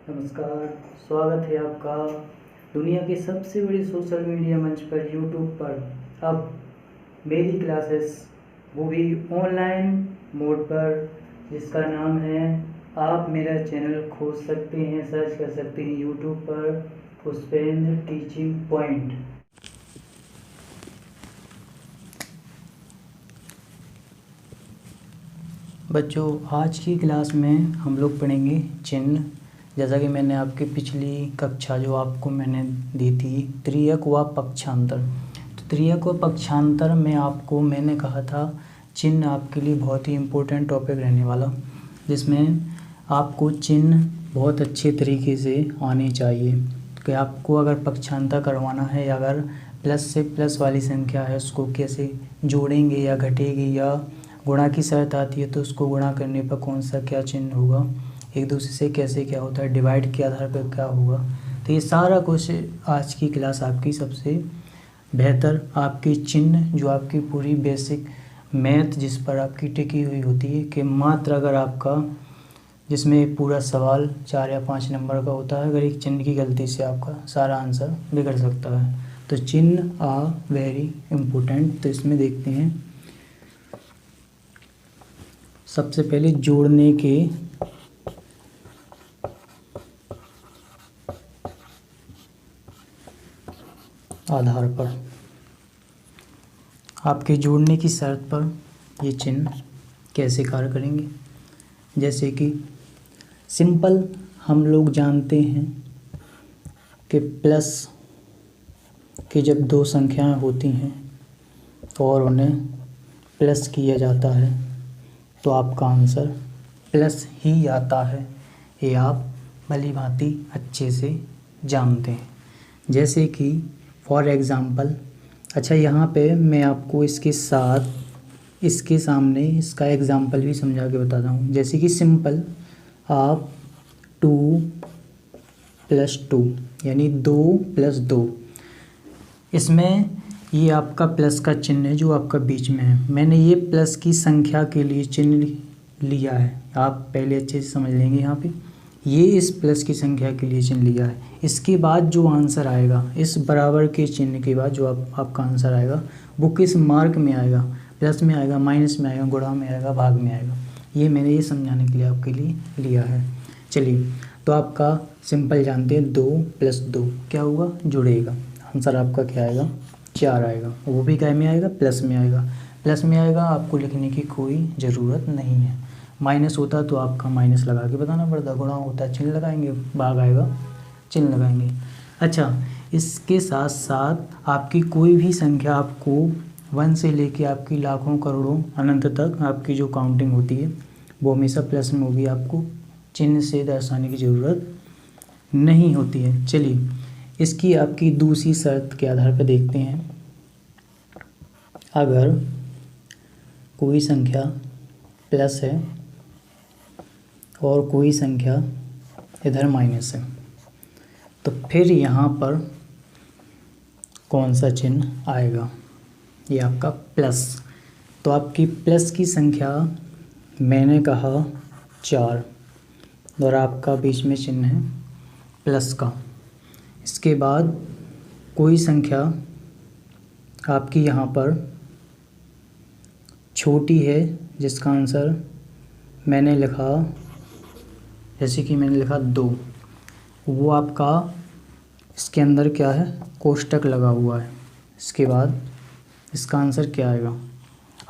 नमस्कार। स्वागत है आपका दुनिया के सबसे बड़ी सोशल मीडिया मंच पर यूट्यूब पर। अब मेरी क्लासेस, वो भी ऑनलाइन मोड पर, जिसका नाम है, आप मेरा चैनल खोज सकते हैं, सर्च कर सकते हैं यूट्यूब पर, पुष्पेंद्र टीचिंग पॉइंट। बच्चों, आज की क्लास में हम लोग पढ़ेंगे चिन्ह। जैसा कि मैंने आपकी पिछली कक्षा जो आपको मैंने दी थी, त्रियक व पक्षांतर। तो त्रियक व पक्षांतर में आपको मैंने कहा था चिन्ह आपके लिए बहुत ही इम्पोर्टेंट टॉपिक रहने वाला, जिसमें आपको चिन्ह बहुत अच्छे तरीके से आने चाहिए कि आपको अगर पक्षांतर करवाना है या अगर प्लस से प्लस वाली संख्या है उसको कैसे जोड़ेंगे या घटेगी, या गुणा की शर्त आती है तो उसको गुणा करने पर कौन सा क्या चिन्ह होगा, एक दूसरे से कैसे क्या होता है, डिवाइड के आधार पर क्या होगा। तो ये सारा कुछ आज की क्लास आपकी सबसे बेहतर आपकी चिन्ह, जो आपकी पूरी बेसिक मैथ जिस पर आपकी टिकी हुई होती है, कि मात्र अगर आपका, जिसमें पूरा सवाल 4 या 5 नंबर का होता है, अगर एक चिन्ह की गलती से आपका सारा आंसर बिगड़ सकता है। तो चिन्ह आर वेरी इम्पोर्टेंट। तो इसमें देखते हैं सबसे पहले जोड़ने के आधार पर, आपके जोड़ने की शर्त पर ये चिन्ह कैसे कार्य करेंगे। जैसे कि सिंपल हम लोग जानते हैं कि प्लस की जब दो संख्याएं होती हैं और उन्हें प्लस किया जाता है तो आपका आंसर प्लस ही आता है। ये आप भली भांति अच्छे से जानते हैं। जैसे कि फॉर एग्ज़ाम्पल, अच्छा यहाँ पे मैं आपको इसके साथ इसके सामने इसका एग्ज़ाम्पल भी समझा के बताता हूँ। जैसे कि सिंपल आप 2 + 2 यानी 2 + 2, इसमें ये आपका प्लस का चिन्ह है जो आपका बीच में है। मैंने ये प्लस की संख्या के लिए चिन्ह लिया है, आप पहले अच्छे से समझ लेंगे। यहाँ पे ये इस प्लस की संख्या के लिए चिन्ह लिया है। इसके बाद जो आंसर आएगा, इस बराबर के चिन्ह के बाद जो आपका आंसर आएगा, वो किस मार्क में आएगा, प्लस में आएगा, माइनस में आएगा, गुणा में आएगा, भाग में आएगा। ये मैंने ये समझाने के लिए आपके लिए लिया है। चलिए, तो आपका सिंपल जानते हैं 2 + 2 क्या होगा, जुड़ेगा। आंसर आपका क्या आएगा, 4 आएगा। वो भी क्या में आएगा, प्लस में आएगा। प्लस में आएगा, आपको लिखने की कोई ज़रूरत नहीं है। माइनस होता तो आपका माइनस लगा के बताना पड़ता, गुणा होता चिन्ह लगाएंगे, भाग आएगा चिन्ह लगाएंगे। अच्छा, इसके साथ साथ आपकी कोई भी संख्या आपको 1 से लेके आपकी लाखों करोड़ों अनंत तक आपकी जो काउंटिंग होती है वो हमेशा प्लस में होगी, आपको चिन्ह से दर्शाने की ज़रूरत नहीं होती है। चलिए, इसकी आपकी दूसरी शर्त के आधार पर देखते हैं। अगर कोई संख्या प्लस है और कोई संख्या इधर माइनस है, तो फिर यहाँ पर कौन सा चिन्ह आएगा, ये आपका प्लस। तो आपकी प्लस की संख्या मैंने कहा 4 और आपका बीच में चिन्ह है प्लस का। इसके बाद कोई संख्या आपकी यहाँ पर छोटी है, जिसका आंसर मैंने लिखा, जैसे कि मैंने लिखा 2, वो आपका इसके अंदर क्या है, कोष्टक लगा हुआ है। इसके बाद इसका आंसर क्या आएगा,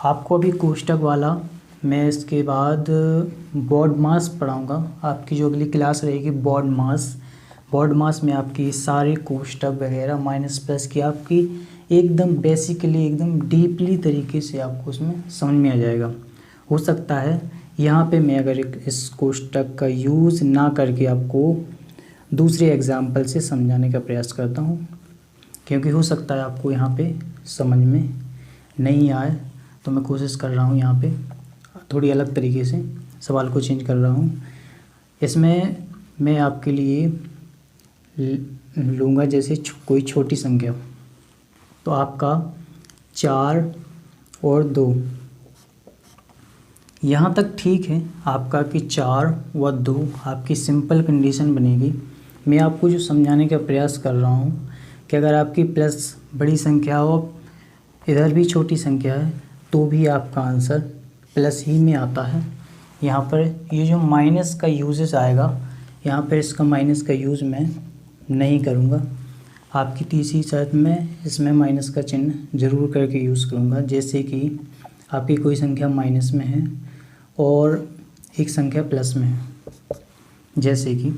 आपको अभी कोष्टक वाला मैं इसके बाद बॉड मास पढ़ाऊँगा। आपकी जो अगली क्लास रहेगी बॉड मास में आपकी सारे कोष्टक वगैरह माइनस प्लस की आपकी एकदम बेसिकली एकदम डीपली तरीके से आपको उसमें समझ में आ जाएगा। हो सकता है यहाँ पे मैं अगर इस कोष्टक का यूज़ ना करके आपको दूसरे एग्जाम्पल से समझाने का प्रयास करता हूँ, क्योंकि हो सकता है आपको यहाँ पे समझ में नहीं आए, तो मैं कोशिश कर रहा हूँ यहाँ पे थोड़ी अलग तरीके से सवाल को चेंज कर रहा हूँ। इसमें मैं आपके लिए लूँगा जैसे कोई छोटी संख्या, तो आपका 4 और 2 यहाँ तक ठीक है आपका कि 4 व 2 आपकी सिंपल कंडीशन बनेगी। मैं आपको जो समझाने का प्रयास कर रहा हूँ कि अगर आपकी प्लस बड़ी संख्या हो, इधर भी छोटी संख्या है, तो भी आपका आंसर प्लस ही में आता है। यहाँ पर ये जो माइनस का यूजेस आएगा, यहाँ पर इसका माइनस का यूज़ मैं नहीं करूँगा। आपकी तीसरी शर्त में इसमें माइनस का चिन्ह ज़रूर करके यूज़ करूँगा। जैसे कि आपकी कोई संख्या माइनस में है और एक संख्या प्लस में है, जैसे कि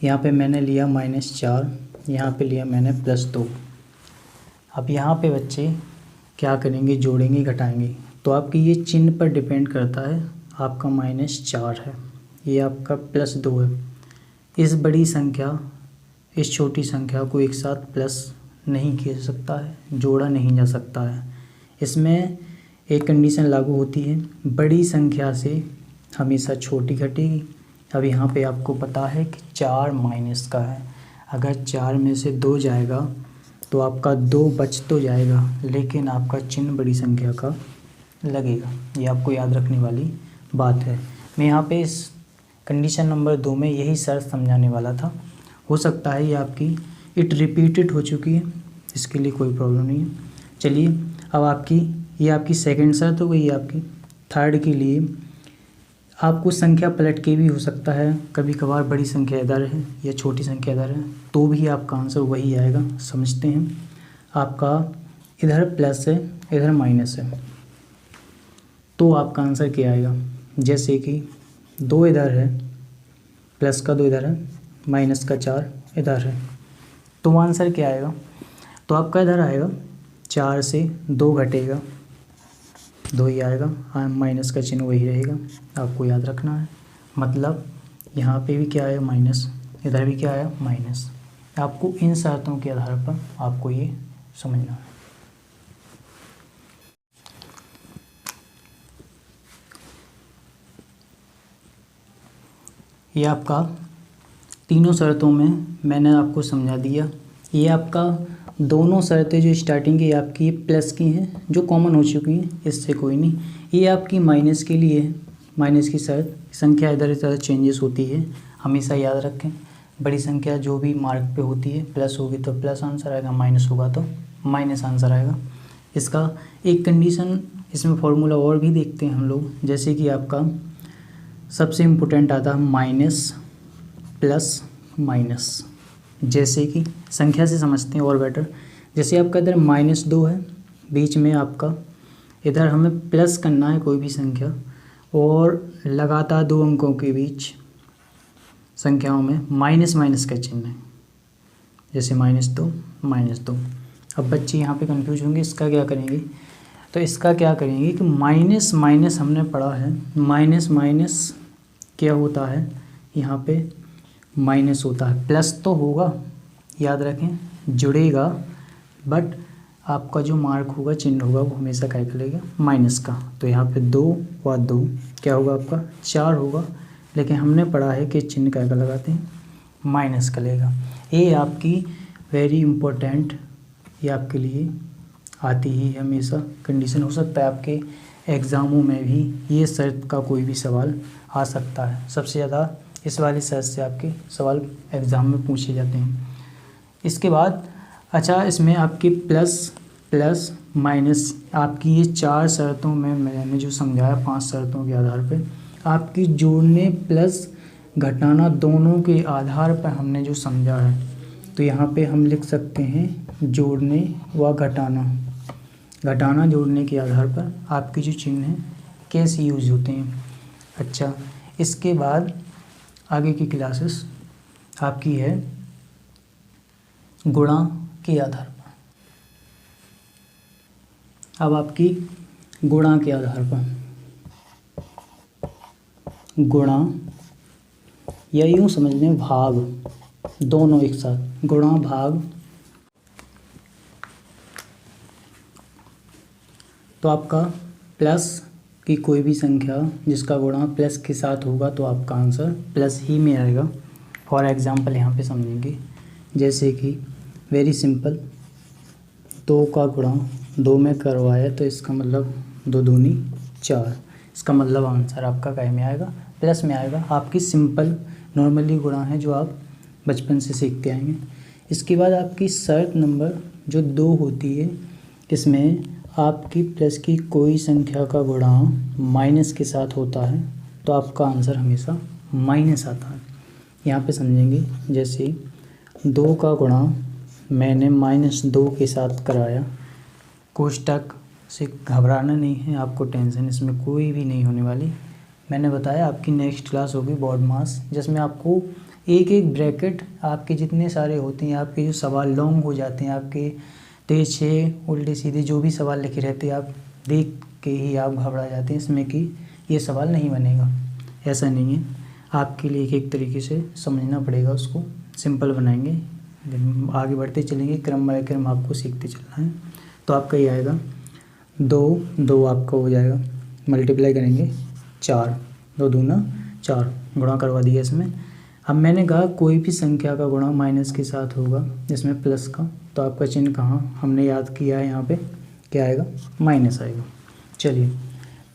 यहाँ पे मैंने लिया -4, यहाँ पे लिया मैंने +2। अब यहाँ पे बच्चे क्या करेंगे, जोड़ेंगे घटाएंगे। तो आपकी ये चिन्ह पर डिपेंड करता है। आपका -4 है, ये आपका +2 है। इस बड़ी संख्या इस छोटी संख्या को एक साथ प्लस नहीं किया जा सकता है, जोड़ा नहीं जा सकता है। इसमें एक कंडीशन लागू होती है, बड़ी संख्या से हमेशा छोटी घटेगी। अब यहाँ पे आपको पता है कि 4 माइनस का है, अगर 4 में से 2 जाएगा तो आपका 2 बच तो जाएगा, लेकिन आपका चिन्ह बड़ी संख्या का लगेगा। ये आपको याद रखने वाली बात है। मैं यहाँ पे इस कंडीशन नंबर 2 में यही शर्त समझाने वाला था। हो सकता है ये आपकी इट रिपीटेड हो चुकी है, इसके लिए कोई प्रॉब्लम नहीं है। चलिए अब ये आपकी सेकंड शर्त हो गई। आपकी थर्ड के लिए आपको संख्या पलट के भी हो सकता है, कभी कभार बड़ी संख्या इधर है या छोटी संख्या इधर है, तो भी आपका आंसर वही आएगा। समझते हैं, आपका इधर प्लस है इधर माइनस है, तो आपका आंसर क्या आएगा। जैसे कि 2 इधर है, प्लस का 2 इधर है, माइनस का 4 इधर है, तो आंसर क्या आएगा। तो आपका इधर आएगा 4 से 2 घटेगा, 2 ही आएगा, माइनस का चिन्ह वही रहेगा, आपको याद रखना है। मतलब यहाँ पे भी क्या आया माइनस, इधर भी क्या आया माइनस। आपको इन शर्तों के आधार पर आपको ये समझना है। ये आपका तीनों शर्तों में मैंने आपको समझा दिया। ये आपका दोनों शर्तें जो स्टार्टिंग की आपकी प्लस की हैं, जो कॉमन हो चुकी हैं, इससे कोई नहीं। ये आपकी माइनस के लिए है, माइनस की शर्त, संख्या इधर उधर चेंजेस होती है, हमेशा याद रखें। बड़ी संख्या जो भी मार्क पे होती है, प्लस होगी तो प्लस आंसर आएगा, माइनस होगा तो माइनस आंसर आएगा। इसका एक कंडीशन, इसमें फॉर्मूला और भी देखते हैं हम लोग। जैसे कि आपका सबसे इम्पोर्टेंट आता है माइनस प्लस माइनस। जैसे कि संख्या से समझते हैं और बेटर। जैसे आपका इधर -2 है, बीच में आपका इधर हमें प्लस करना है कोई भी संख्या, और लगातार 2 अंकों के बीच संख्याओं में माइनस माइनस का चिन्ह है, जैसे -2। अब बच्चे यहाँ पे कंफ्यूज होंगे, इसका क्या करेंगे। तो इसका क्या करेंगे कि माइनस माइनस हमने पढ़ा है, माइनस माइनस क्या होता है, यहाँ पे माइनस होता है। प्लस तो होगा, याद रखें, जुड़ेगा, बट आपका जो मार्क होगा, चिन्ह होगा, वो हमेशा क्या करेगा, माइनस का। तो यहाँ पे 2 व 2 क्या होगा, आपका 4 होगा, लेकिन हमने पढ़ा है कि चिन्ह क्या लगाते हैं, माइनस का लेगा। ये आपकी वेरी इम्पोर्टेंट, ये आपके लिए आती ही हमेशा कंडीशन। हो सकता है आपके एग्ज़ामों में भी ये शर्त का कोई भी सवाल आ सकता है। सबसे ज़्यादा इस वाली शर्त से आपके सवाल एग्ज़ाम में पूछे जाते हैं। इसके बाद अच्छा, इसमें आपकी प्लस प्लस माइनस, आपकी ये 4 शर्तों में मैंने जो समझाया, 5 शर्तों के आधार पे आपकी जोड़ने प्लस घटाना दोनों के आधार पर हमने जो समझा है। तो यहाँ पे हम लिख सकते हैं जोड़ने व घटाना जोड़ने के आधार पर आपके जो चिन्ह हैं कैसे यूज होते हैं। अच्छा, इसके बाद आगे की क्लासेस आपकी है गुणा के आधार पर। अब आपकी गुणा के आधार पर, गुणा या यूँ समझ लें भाग, दोनों एक साथ, गुणा भाग। तो आपका प्लस की कोई भी संख्या जिसका गुणा प्लस के साथ होगा तो आपका आंसर प्लस ही में आएगा। फॉर एग्ज़ाम्पल यहाँ पे समझेंगे, जैसे कि वेरी सिंपल, 2 का गुणा 2 में करवाया तो इसका मतलब 2 दूनी 4। इसका मतलब आंसर आपका क्या में आएगा, प्लस में आएगा। आपकी सिंपल नॉर्मली गुणा है जो आप बचपन से सीखते आएंगे। इसके बाद आपकी शर्त नंबर जो 2 होती है, इसमें आपकी प्लस की कोई संख्या का गुणा माइनस के साथ होता है तो आपका आंसर हमेशा माइनस आता है। यहाँ पे समझेंगे, जैसे 2 का गुणा मैंने -2 के साथ कराया, कोष्टक से घबराना नहीं है, आपको टेंशन इसमें कोई भी नहीं होने वाली। मैंने बताया आपकी नेक्स्ट क्लास होगी बोर्ड मास, जिसमें आपको एक एक ब्रैकेट आपके जितने सारे होते हैं, आपके जो सवाल लॉन्ग हो जाते हैं, आपके तिरछे उल्टे सीधे जो भी सवाल लिखे रहते हैं, आप देख के ही आप घबरा जाते हैं इसमें कि ये सवाल नहीं बनेगा। ऐसा नहीं है, आपके लिए एक एक तरीके से समझना पड़ेगा, उसको सिंपल बनाएंगे, आगे बढ़ते चलेंगे, क्रम बाय क्रम आपको सीखते चलना है। तो आपका ये आएगा 2 आपका हो जाएगा, मल्टीप्लाई करेंगे 4, 2 दूना 4, गुणा करवा दिया इसमें। अब मैंने कहा कोई भी संख्या का गुणा माइनस के साथ होगा, जिसमें प्लस का, तो आपका चिन्ह कहाँ हमने याद किया है, यहाँ पे क्या आएगा, माइनस आएगा। चलिए,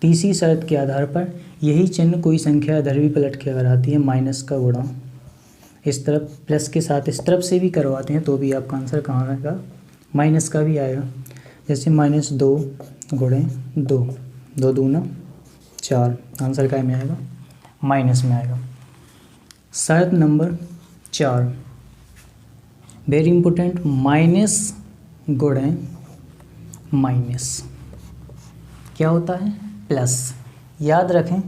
तीसरी शर्त के आधार पर यही चिन्ह कोई संख्या इधर भी पलट के अगर आती है, माइनस का गुणा इस तरफ प्लस के साथ इस तरफ से भी करवाते हैं तो भी आपका आंसर कहाँ आएगा, माइनस का भी आएगा। जैसे -2 गुणे 2, 2 दूना 4, आंसर क्या में आएगा, माइनस में आएगा। शर्त नंबर 4, वेरी इंपॉर्टेंट, माइनस गुणे माइनस क्या होता है, प्लस। याद रखें,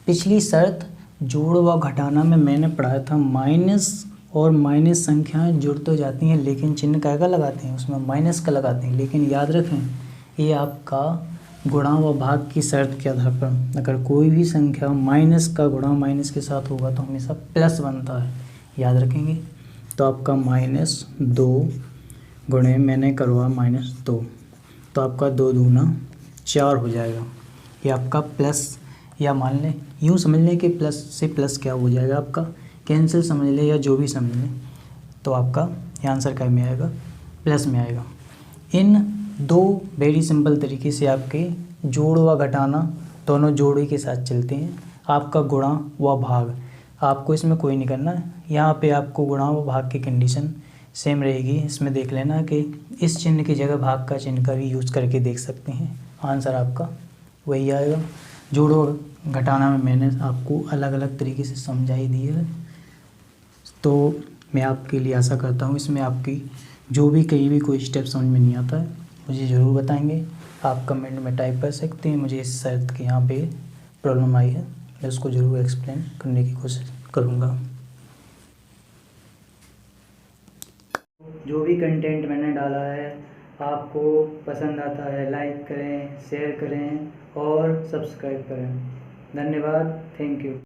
पिछली शर्त जोड़ व घटाना में मैंने पढ़ाया था, माइनस और माइनस संख्याएं जुड़ तो जाती हैं लेकिन चिन्ह क्या का लगाते हैं, उसमें माइनस का लगाते हैं। लेकिन याद रखें, ये आपका गुणा व भाग की शर्त के आधार पर अगर कोई भी संख्या माइनस का गुणा माइनस के साथ होगा तो हमेशा प्लस बनता है, याद रखेंगे। तो आपका -2 गुणे मैंने करवा -2, तो आपका 2 दूना 4 हो जाएगा। ये आपका प्लस, या मान लें यूँ समझ लें कि प्लस से प्लस क्या हो जाएगा, आपका कैंसिल समझ लें या जो भी समझ लें, तो आपका ये आंसर क्या में आएगा, प्लस में आएगा। इन 2 वेरी सिंपल तरीके से आपके जोड़ व घटाना दोनों जोड़े के साथ चलते हैं। आपका गुणा व भाग आपको इसमें कोई नहीं करना है, यहाँ पे आपको गुणा व भाग की कंडीशन सेम रहेगी। इसमें देख लेना कि इस चिन्ह की जगह भाग का चिन्ह का भी यूज़ करके देख सकते हैं, आंसर आपका वही आएगा। जोड़ व घटाना में मैंने आपको अलग अलग तरीके से समझा ही दिया है, तो मैं आपके लिए आशा करता हूँ इसमें आपकी जो भी कहीं भी कोई स्टेप समझ में नहीं आता है मुझे ज़रूर बताएंगे। आप कमेंट में टाइप कर सकते हैं, मुझे इस शर्त के यहाँ पे प्रॉब्लम आई है, मैं उसको ज़रूर एक्सप्लेन करने की कोशिश करूँगा। जो भी कंटेंट मैंने डाला है आपको पसंद आता है, लाइक करें, शेयर करें और सब्सक्राइब करें। धन्यवाद, थैंक यू।